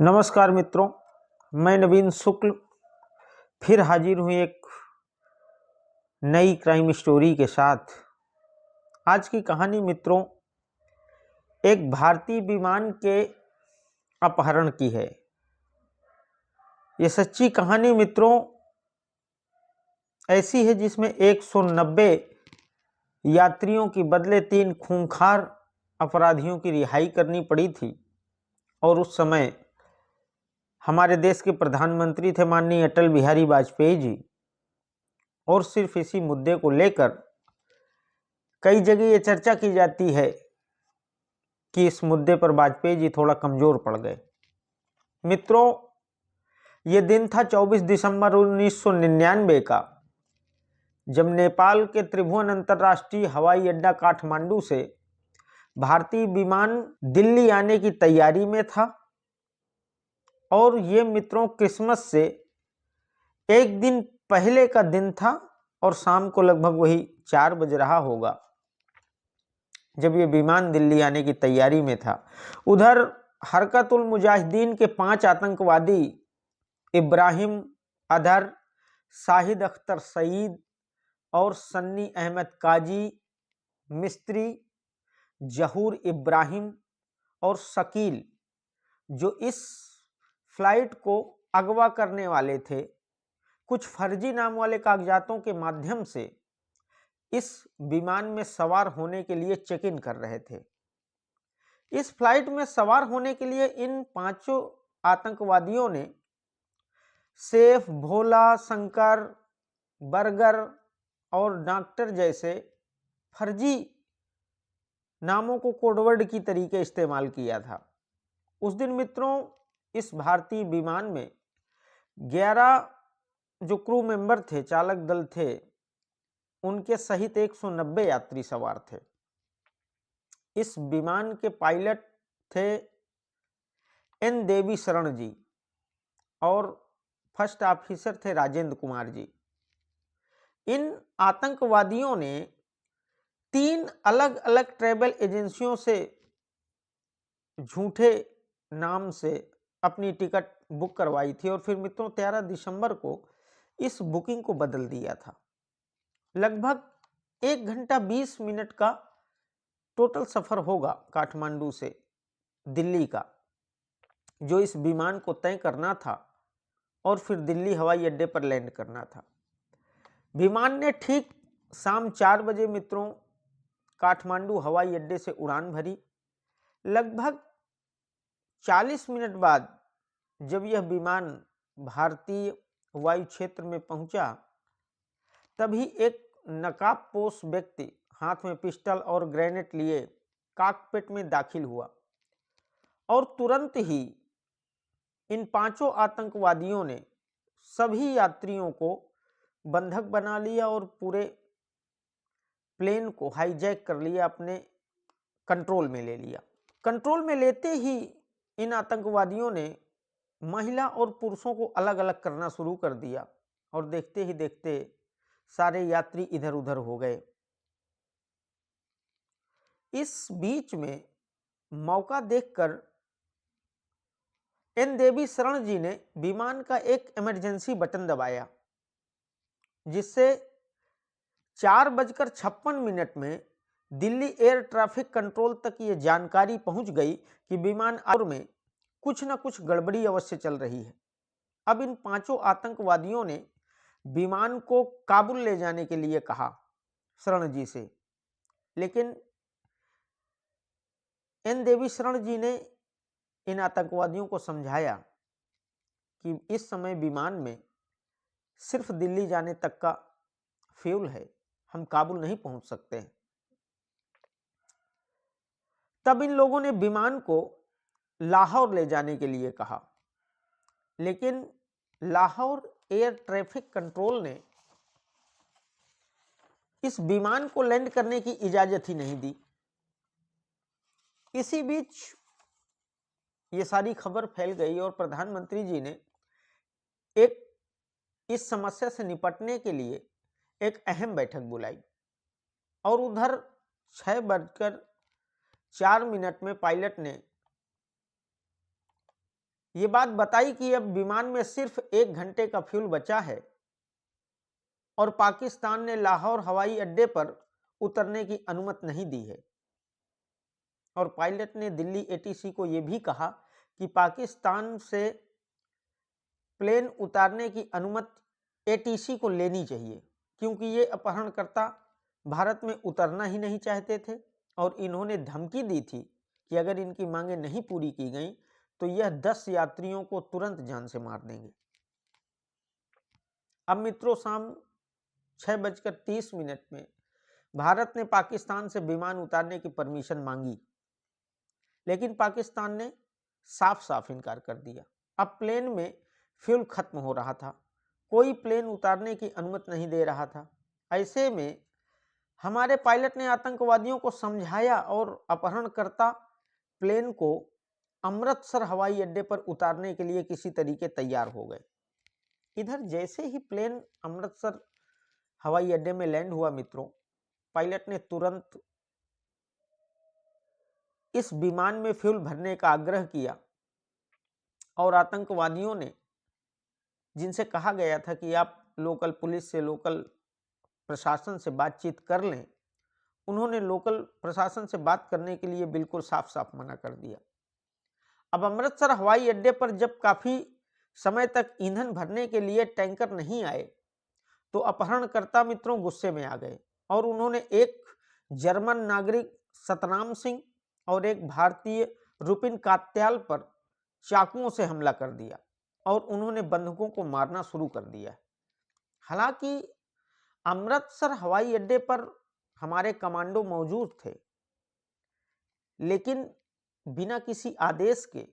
नमस्कार मित्रों, मैं नवीन शुक्ल फिर हाजिर हूँ एक नई क्राइम स्टोरी के साथ। आज की कहानी मित्रों एक भारतीय विमान के अपहरण की है। ये सच्ची कहानी मित्रों ऐसी है जिसमें 190 यात्रियों की बदले 3 खूंखार अपराधियों की रिहाई करनी पड़ी थी। और उस समय हमारे देश के प्रधानमंत्री थे माननीय अटल बिहारी वाजपेयी जी। और सिर्फ इसी मुद्दे को लेकर कई जगह ये चर्चा की जाती है कि इस मुद्दे पर वाजपेयी जी थोड़ा कमजोर पड़ गए। मित्रों, ये दिन था 24 दिसंबर 1999 का, जब नेपाल के त्रिभुवन अंतर्राष्ट्रीय हवाई अड्डा काठमांडू से भारतीय विमान दिल्ली आने की तैयारी में था। और ये मित्रों क्रिसमस से एक दिन पहले का दिन था और शाम को लगभग वही 4 बज रहा होगा जब ये विमान दिल्ली आने की तैयारी में था। उधर हरकत-उल मुजाहिदीन के 5 आतंकवादी इब्राहिम अदर, शाहिद अख्तर सईद और सन्नी अहमद काजी मिस्त्री, जहूर इब्राहिम और शकील, जो इस फ्लाइट को अगवा करने वाले थे, कुछ फर्जी नाम वाले कागजातों के माध्यम से इस विमान में सवार होने के लिए चेक इन कर रहे थे। इस फ्लाइट में सवार होने के लिए इन 5 आतंकवादियों ने सेफ, भोला, शंकर, बर्गर और डॉक्टर जैसे फर्जी नामों को कोडवर्ड की तरीके इस्तेमाल किया था। उस दिन मित्रों इस भारतीय विमान में 11 जो क्रू मेंबर थे, चालक दल थे, उनके सहित 190 यात्री सवार थे। इस विमान के पायलट थे एन देवी शरण जी और फर्स्ट ऑफिसर थे राजेंद्र कुमार जी। इन आतंकवादियों ने 3 अलग अलग ट्रैवल एजेंसियों से झूठे नाम से अपनी टिकट बुक करवाई थी और फिर मित्रों 13 दिसंबर को इस बुकिंग को बदल दिया था। लगभग 1 घंटा 20 मिनट का टोटल सफर होगा काठमांडू से दिल्ली का, जो इस विमान को तय करना था और फिर दिल्ली हवाई अड्डे पर लैंड करना था। विमान ने ठीक शाम 4 बजे मित्रों काठमांडू हवाई अड्डे से उड़ान भरी। लगभग 40 मिनट बाद जब यह विमान भारतीय वायु क्षेत्र में पहुंचा, तभी एक नकाबपोश व्यक्ति हाथ में पिस्टल और ग्रेनेड लिए कॉकपिट में दाखिल हुआ और तुरंत ही इन 5 आतंकवादियों ने सभी यात्रियों को बंधक बना लिया और पूरे प्लेन को हाईजैक कर लिया, अपने कंट्रोल में ले लिया। कंट्रोल में लेते ही इन आतंकवादियों ने महिला और पुरुषों को अलग अलग करना शुरू कर दिया और देखते ही देखते सारे यात्री इधर उधर हो गए। इस बीच में मौका देखकर एन देवी शरण जी ने विमान का एक इमरजेंसी बटन दबाया, जिससे 4:56 में दिल्ली एयर ट्रैफिक कंट्रोल तक ये जानकारी पहुंच गई कि विमान और में कुछ न कुछ गड़बड़ी अवश्य चल रही है। अब इन 5 आतंकवादियों ने विमान को काबुल ले जाने के लिए कहा शरण जी से, लेकिन एन देवी शरण जी ने इन आतंकवादियों को समझाया कि इस समय विमान में सिर्फ दिल्ली जाने तक का फ्यूल है, हम काबुल नहीं पहुंच सकते। तब इन लोगों ने विमान को लाहौर ले जाने के लिए कहा, लेकिन लाहौर एयर ट्रैफिक कंट्रोल ने इस विमान को लैंड करने की इजाजत ही नहीं दी। इसी बीच ये सारी खबर फैल गई और प्रधानमंत्री जी ने एक इस समस्या से निपटने के लिए एक अहम बैठक बुलाई और उधर 6:04 में पायलट ने ये बात बताई कि अब विमान में सिर्फ 1 घंटे का फ्यूल बचा है और पाकिस्तान ने लाहौर हवाई अड्डे पर उतरने की अनुमति नहीं दी है। और पायलट ने दिल्ली एटीसी को यह भी कहा कि पाकिस्तान से प्लेन उतारने की अनुमति एटीसी को लेनी चाहिए, क्योंकि ये अपहरणकर्ता भारत में उतरना ही नहीं चाहते थे और इन्होंने धमकी दी थी कि अगर इनकी मांगें नहीं पूरी की गई तो यह 10 यात्रियों को तुरंत जान से मार देंगे। अब मित्रों, शाम 6:30 में भारत ने पाकिस्तान से विमान उतारने की परमिशन मांगी, लेकिन पाकिस्तान ने साफ साफ इनकार कर दिया। अब प्लेन में फ्यूल खत्म हो रहा था, कोई प्लेन उतारने की अनुमति नहीं दे रहा था। ऐसे में हमारे पायलट ने आतंकवादियों को समझाया और अपहरणकर्ता प्लेन को अमृतसर हवाई अड्डे पर उतारने के लिए किसी तरीके तैयार हो गए। इधर जैसे ही प्लेन अमृतसर हवाई अड्डे में लैंड हुआ मित्रों, पायलट ने तुरंत इस विमान में फ्यूल भरने का आग्रह किया और आतंकवादियों ने, जिनसे कहा गया था कि आप लोकल पुलिस से, लोकल प्रशासन से बातचीत कर लें, उन्होंने लोकल प्रशासन से बात करने के लिए बिल्कुल साफ साफ मना कर दिया। अब अमृतसर हवाई अड्डे पर जब काफी समय तक ईंधन भरने के लिए टैंकर नहीं आए तो अपहरणकर्ता मित्रों गुस्से में आ गए और उन्होंने एक जर्मन नागरिक सतनाम सिंह और एक भारतीय रुपिन कात्याल पर चाकुओं से हमला कर दिया और उन्होंने बंधुकों को मारना शुरू कर दिया। हालांकि अमृतसर हवाई अड्डे पर हमारे कमांडो मौजूद थे, लेकिन बिना किसी आदेश के,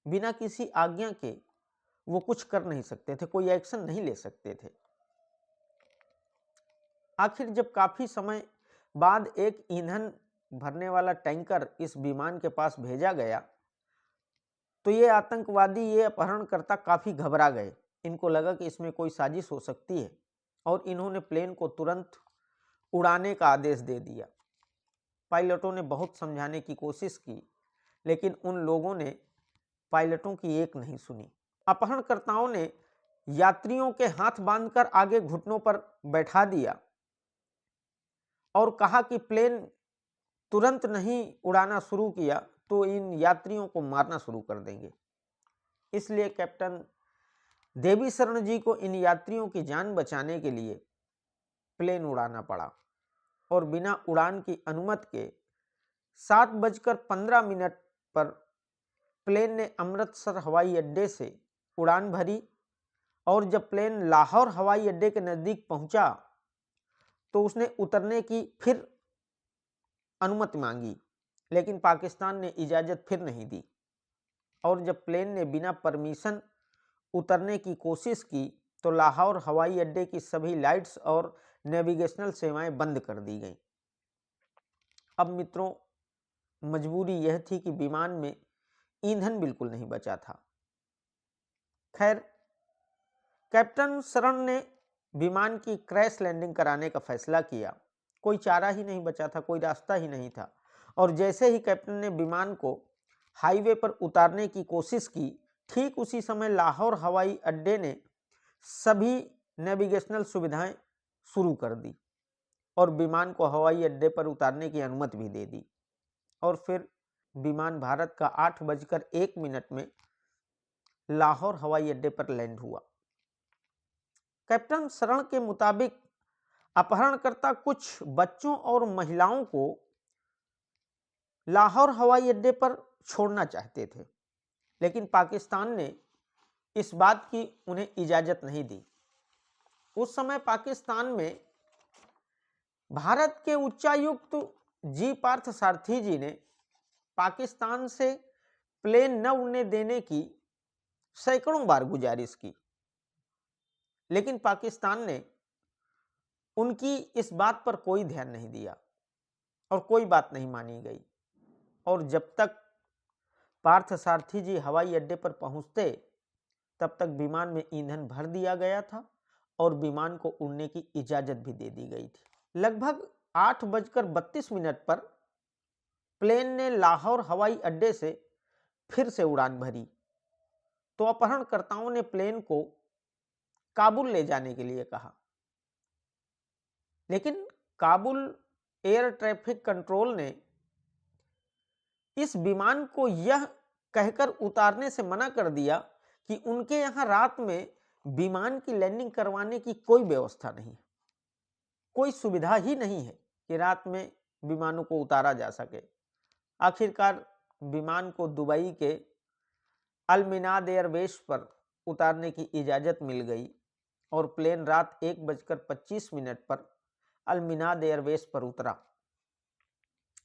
बिना किसी आज्ञा के वो कुछ कर नहीं सकते थे, कोई एक्शन नहीं ले सकते थे। आखिर जब काफी समय बाद एक ईंधन भरने वाला टैंकर इस विमान के पास भेजा गया तो ये आतंकवादी, ये अपहरणकर्ता काफी घबरा गए। इनको लगा कि इसमें कोई साजिश हो सकती है और इन्होंने प्लेन को तुरंत उड़ाने का आदेश दे दिया। पायलटों ने बहुत समझाने की कोशिश की, लेकिन उन लोगों ने पायलटों की एक नहीं सुनी। अपहरणकर्ताओं ने यात्रियों के हाथ बांधकर आगे घुटनों पर बैठा दिया और कहा कि प्लेन तुरंत नहीं उड़ाना शुरू किया तो इन यात्रियों को मारना शुरू कर देंगे। इसलिए कैप्टन देवी शरण जी को इन यात्रियों की जान बचाने के लिए प्लेन उड़ाना पड़ा और बिना उड़ान की अनुमति के 7:15 पर प्लेन ने अमृतसर हवाई अड्डे से उड़ान भरी और जब प्लेन लाहौर हवाई अड्डे के नजदीक पहुंचा तो उसने उतरने की फिर अनुमति मांगी, लेकिन पाकिस्तान ने इजाजत फिर नहीं दी और जब प्लेन ने बिना परमिशन उतरने की कोशिश की तो लाहौर हवाई अड्डे की सभी लाइट्स और नेविगेशनल सेवाएं बंद कर दी गईं। अब मित्रों, मजबूरी यह थी कि विमान में ईंधन बिल्कुल नहीं बचा था। खैर, कैप्टन शरण ने विमान की क्रैश लैंडिंग कराने का फैसला किया। कोई चारा ही नहीं बचा था, कोई रास्ता ही नहीं था और जैसे ही कैप्टन ने विमान को हाईवे पर उतारने की कोशिश की, ठीक उसी समय लाहौर हवाई अड्डे ने सभी नेविगेशनल सुविधाएं शुरू कर दी और विमान को हवाई अड्डे पर उतारने की अनुमति भी दे दी और फिर विमान भारत का 8:01 में लाहौर हवाई अड्डे पर लैंड हुआ। कैप्टन शरण के मुताबिक अपहरणकर्ता कुछ बच्चों और महिलाओं को लाहौर हवाई अड्डे पर छोड़ना चाहते थे, लेकिन पाकिस्तान ने इस बात की उन्हें इजाजत नहीं दी। उस समय पाकिस्तान में भारत के उच्चायुक्त जी पार्थ सारथी जी ने पाकिस्तान से प्लेन न उड़ने देने की सैकड़ों बार गुजारिश की, लेकिन पाकिस्तान ने उनकी इस बात पर कोई ध्यान नहीं दिया और कोई बात नहीं मानी गई और जब तक पार्थ सारथी जी हवाई अड्डे पर पहुंचते तब तक विमान में ईंधन भर दिया गया था और विमान को उड़ने की इजाजत भी दे दी गई थी। लगभग 8:32 पर प्लेन ने लाहौर हवाई अड्डे से फिर से उड़ान भरी तो अपहरणकर्ताओं ने प्लेन को काबुल ले जाने के लिए कहा, लेकिन काबुल एयर ट्रैफिक कंट्रोल ने इस विमान को यह कहकर उतारने से मना कर दिया कि उनके यहां रात में विमान की लैंडिंग करवाने की कोई व्यवस्था नहीं है, कोई सुविधा ही नहीं है कि रात में विमानों को उतारा जा सके। आखिरकार विमान को दुबई के अल मिनाद एयरबेस पर उतारने की इजाजत मिल गई और प्लेन रात 1:25 पर अल मिनाद एयरबेस पर उतरा।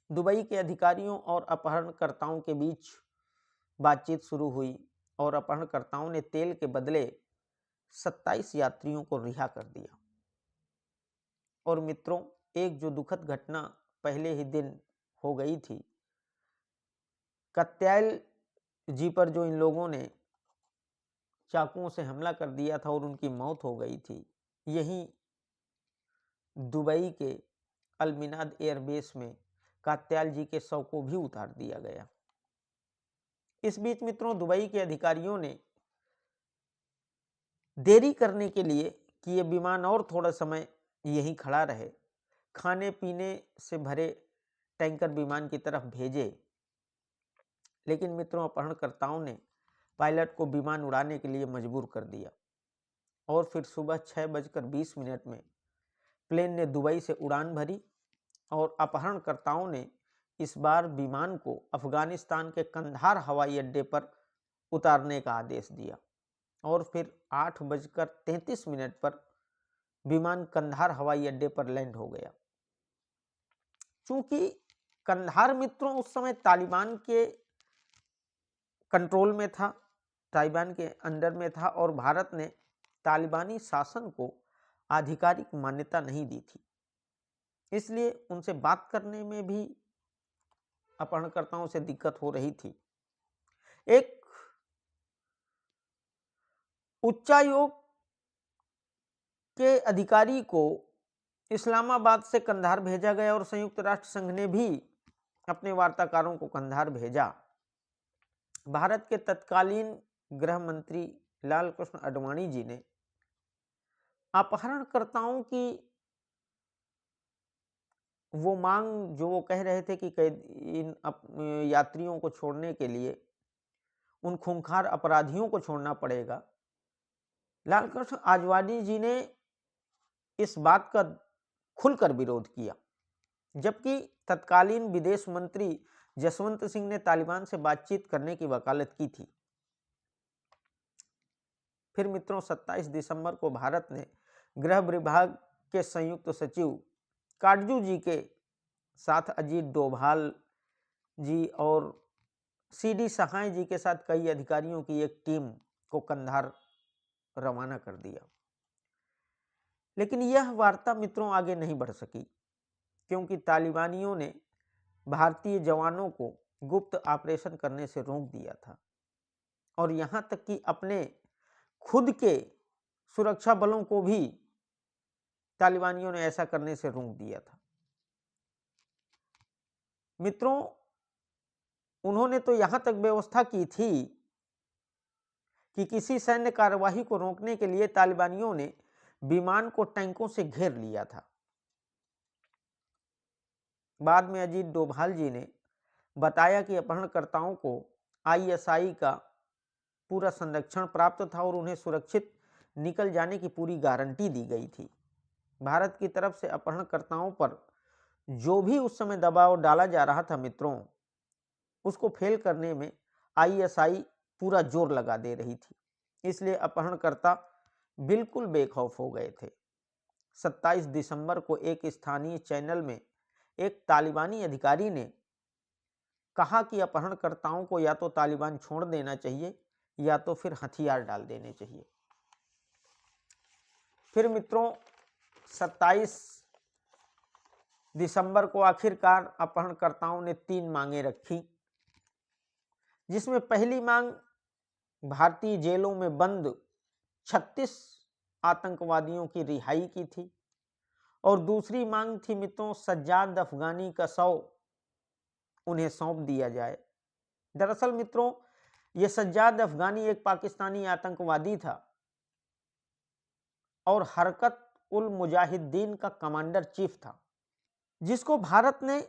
दुबई के अधिकारियों और अपहरणकर्ताओं के बीच बातचीत शुरू हुई और अपहरणकर्ताओं ने तेल के बदले 27 यात्रियों को रिहा कर दिया। और मित्रों, एक जो दुखद घटना पहले ही दिन हो गई थी, कत्याल जी पर जो इन लोगों ने चाकुओं से हमला कर दिया था और उनकी मौत हो गई थी, यही दुबई के अल मिनाद एयरबेस में कत्याल जी के शव को भी उतार दिया गया। इस बीच मित्रों, दुबई के अधिकारियों ने देरी करने के लिए कि ये विमान और थोड़ा समय यहीं खड़ा रहे, खाने पीने से भरे टैंकर विमान की तरफ भेजे, लेकिन मित्रों अपहरणकर्ताओं ने पायलट को विमान उड़ाने के लिए मजबूर कर दिया और फिर सुबह 6:20 में प्लेन ने दुबई से उड़ान भरी और अपहरणकर्ताओं ने इस बार विमान को अफगानिस्तान के कंधार हवाई अड्डे पर उतारने का आदेश दिया और फिर 8:33 पर विमान कंधार हवाई अड्डे पर लैंड हो गया। चूंकि कंधार मित्रों उस समय तालिबान के कंट्रोल में था, तालिबान के अंडर में था और भारत ने तालिबानी शासन को आधिकारिक मान्यता नहीं दी थी, इसलिए उनसे बात करने में भी अपहरणकर्ताओं से दिक्कत हो रही थी। एक उच्चायोग के अधिकारी को इस्लामाबाद से कंधार भेजा गया और संयुक्त राष्ट्र संघ ने भी अपने वार्ताकारों को कंधार भेजा। भारत के तत्कालीन गृह मंत्री लाल कृष्ण आडवाणी जी ने अपहरणकर्ताओं की वो मांग जो वो कह रहे थे कि इन यात्रियों को छोड़ने के लिए उन खूंखार अपराधियों को छोड़ना पड़ेगा, लाल कृष्ण आडवाणी जी ने इस बात का खुलकर विरोध किया, जबकि तत्कालीन विदेश मंत्री जसवंत सिंह ने तालिबान से बातचीत करने की वकालत की थी। फिर मित्रों 27 दिसंबर को भारत ने गृह विभाग के संयुक्त सचिव काटजू जी के साथ अजीत डोभाल जी और सीडी सहाय जी के साथ कई अधिकारियों की एक टीम को कंधार रवाना कर दिया, लेकिन यह वार्ता मित्रों आगे नहीं बढ़ सकी क्योंकि तालिबानियों ने भारतीय जवानों को गुप्त ऑपरेशन करने से रोक दिया था और यहां तक कि अपने खुद के सुरक्षा बलों को भी तालिबानियों ने ऐसा करने से रोक दिया था। मित्रों, उन्होंने तो यहां तक व्यवस्था की थी कि किसी सैन्य कार्यवाही को रोकने के लिए तालिबानियों ने विमान को टैंकों से घेर लिया था। बाद में अजीत डोभाल जी ने बताया कि अपहरणकर्ताओं को आईएसआई का पूरा संरक्षण प्राप्त था और उन्हें सुरक्षित निकल जाने की पूरी गारंटी दी गई थी। भारत की तरफ से अपहरणकर्ताओं पर जो भी उस समय दबाव डाला जा रहा था मित्रों, उसको फेल करने में आईएसआई पूरा जोर लगा दे रही थी, इसलिए अपहरणकर्ता बिल्कुल बेखौफ हो गए थे। 27 दिसंबर को एक स्थानीय चैनल में एक तालिबानी अधिकारी ने कहा कि अपहरणकर्ताओं को या तो तालिबान छोड़ देना चाहिए या तो फिर हथियार डाल देने चाहिए। फिर मित्रों 27 दिसंबर को आखिरकार अपहरणकर्ताओं ने 3 मांगें रखी, जिसमें पहली मांग भारतीय जेलों में बंद 36 आतंकवादियों की रिहाई की थी और दूसरी मांग थी मित्रों सज्जाद अफगानी का शव उन्हें सौंप दिया जाए। दरअसल मित्रों यह सज्जाद अफगानी एक पाकिस्तानी आतंकवादी था और हरकत उल मुजाहिदीन का कमांडर चीफ था, जिसको भारत ने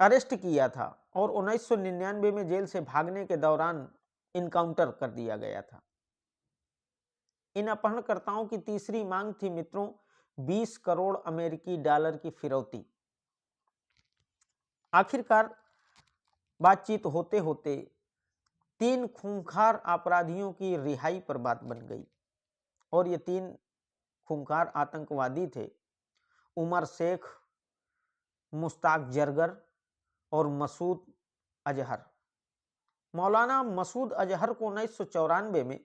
अरेस्ट किया था और 1999 में जेल से भागने के दौरान इनकाउंटर कर दिया गया था। इन अपहरणकर्ताओं की तीसरी मांग थी मित्रों 20 करोड़ अमेरिकी डॉलर की फिरौती। आखिरकार बातचीत होते होते 3 खूंखार अपराधियों की रिहाई पर बात बन गई और ये 3 खूंखार आतंकवादी थे उमर शेख, मुश्ताक जरगर और मसूद अजहर। मौलाना मसूद अजहर को 1994 में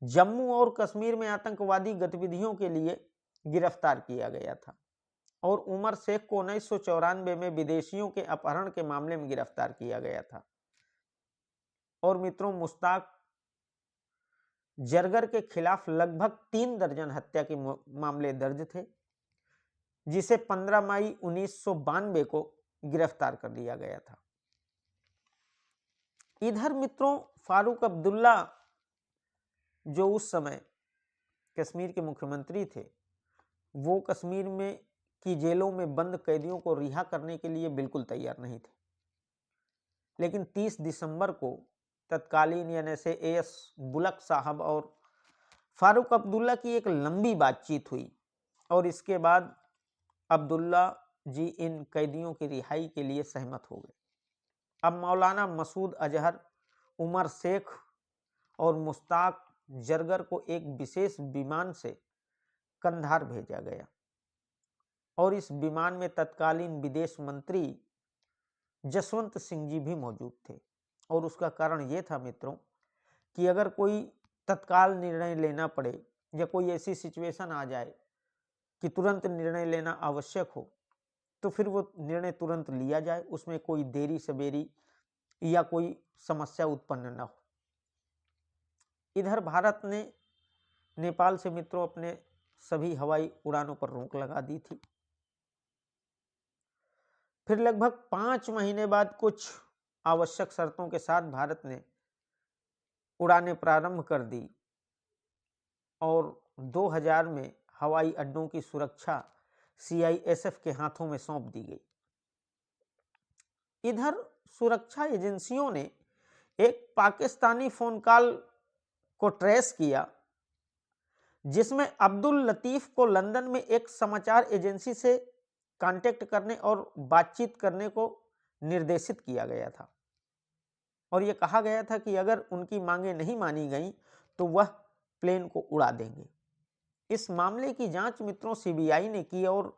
जम्मू और कश्मीर में आतंकवादी गतिविधियों के लिए गिरफ्तार किया गया था और उमर शेख को 1994 में विदेशियों के अपहरण के मामले में गिरफ्तार किया गया था। और मित्रों, मुश्ताक जरगर के खिलाफ लगभग 3 दर्जन हत्या के मामले दर्ज थे, जिसे 15 मई 1992 को गिरफ्तार कर लिया गया था। इधर मित्रों, फारूक अब्दुल्ला जो उस समय कश्मीर के मुख्यमंत्री थे, वो कश्मीर में की जेलों में बंद कैदियों को रिहा करने के लिए बिल्कुल तैयार नहीं थे। लेकिन 30 दिसंबर को तत्कालीन एएस बुलक साहब और फारूक अब्दुल्ला की एक लंबी बातचीत हुई और इसके बाद अब्दुल्ला जी इन कैदियों की रिहाई के लिए सहमत हो गए। अब मौलाना मसूद अजहर, उमर शेख और मुश्ताक जरगर को एक विशेष विमान से कंधार भेजा गया और इस विमान में तत्कालीन विदेश मंत्री जसवंत सिंह जी भी मौजूद थे। और उसका कारण ये था मित्रों कि अगर कोई तत्काल निर्णय लेना पड़े या कोई ऐसी सिचुएशन आ जाए कि तुरंत निर्णय लेना आवश्यक हो, तो फिर वो निर्णय तुरंत लिया जाए, उसमें कोई देरी सवेरी या कोई समस्या उत्पन्न न हो। इधर भारत ने नेपाल से मित्रों अपने सभी हवाई उड़ानों पर रोक लगा दी थी। फिर लगभग 5 महीने बाद कुछ आवश्यक शर्तों के साथ भारत ने उड़ानें प्रारंभ कर दी और 2000 में हवाई अड्डों की सुरक्षा CISF के हाथों में सौंप दी गई। इधर सुरक्षा एजेंसियों ने एक पाकिस्तानी फोन कॉल को ट्रेस किया, जिसमें अब्दुल लतीफ को लंदन में एक समाचार एजेंसी से कांटेक्ट करने और बातचीत करने को निर्देशित किया गया था और यह कहा गया था कि अगर उनकी मांगें नहीं मानी गई तो वह प्लेन को उड़ा देंगे। इस मामले की जांच मित्रों CBI ने की और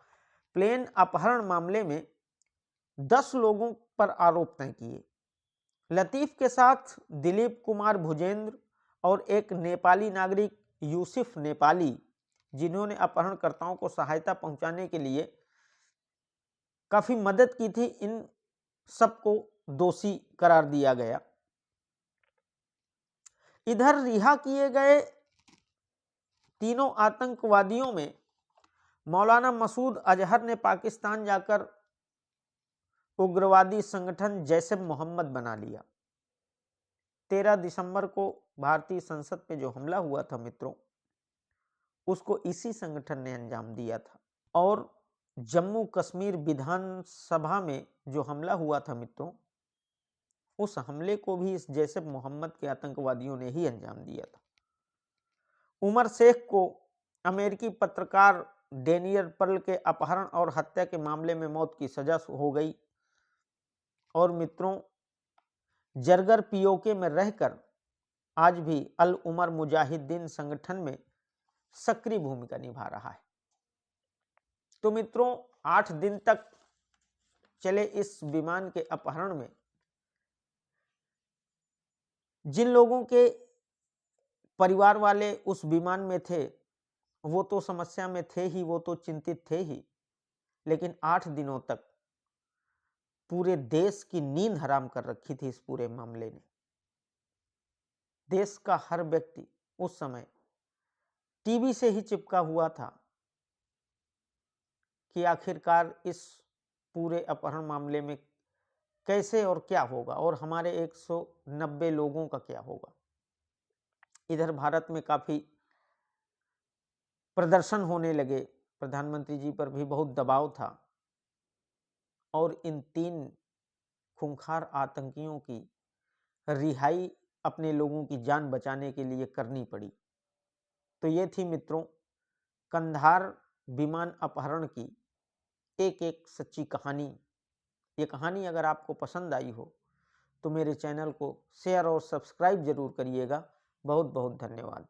प्लेन अपहरण मामले में 10 लोगों पर आरोप तय किए। लतीफ के साथ दिलीप कुमार भुजेंद्र और एक नेपाली नागरिक यूसुफ नेपाली, जिन्होंने अपहरणकर्ताओं को सहायता पहुंचाने के लिए काफी मदद की थी, इन सबको दोषी करार दिया गया। इधर रिहा किए गए तीनों आतंकवादियों में मौलाना मसूद अजहर ने पाकिस्तान जाकर उग्रवादी संगठन जैश ए मोहम्मद बना लिया। 13 दिसंबर को भारतीय संसद पे जो हमला हुआ था मित्रों, उसको इसी संगठन ने अंजाम दिया था। और जम्मू कश्मीर विधानसभा में जो हमला हुआ था मित्रों, उस हमले को भी इस जैश ए मोहम्मद के आतंकवादियों ने ही अंजाम दिया था। उमर शेख को अमेरिकी पत्रकार डेनियल पर्ल के अपहरण और हत्या के मामले में मौत की सजा हो गई और मित्रों, जरगर POK में रहकर आज भी अल उमर मुजाहिदीन संगठन में सक्रिय भूमिका निभा रहा है। तो मित्रों, 8 दिन तक चले इस विमान के अपहरण में जिन लोगों के परिवार वाले उस विमान में थे, वो तो समस्या में थे ही, वो तो चिंतित थे ही, लेकिन 8 दिनों तक पूरे देश की नींद हराम कर रखी थी इस पूरे मामले ने। देश का हर व्यक्ति उस समय टीवी से ही चिपका हुआ था कि आखिरकार इस पूरे अपहरण मामले में कैसे और क्या होगा, और हमारे 190 लोगों का क्या होगा। इधर भारत में काफ़ी प्रदर्शन होने लगे, प्रधानमंत्री जी पर भी बहुत दबाव था और इन 3 खूंखार आतंकियों की रिहाई अपने लोगों की जान बचाने के लिए करनी पड़ी। तो ये थी मित्रों कंधार विमान अपहरण की एक एक सच्ची कहानी। ये कहानी अगर आपको पसंद आई हो तो मेरे चैनल को शेयर और सब्सक्राइब जरूर करिएगा। बहुत बहुत धन्यवाद।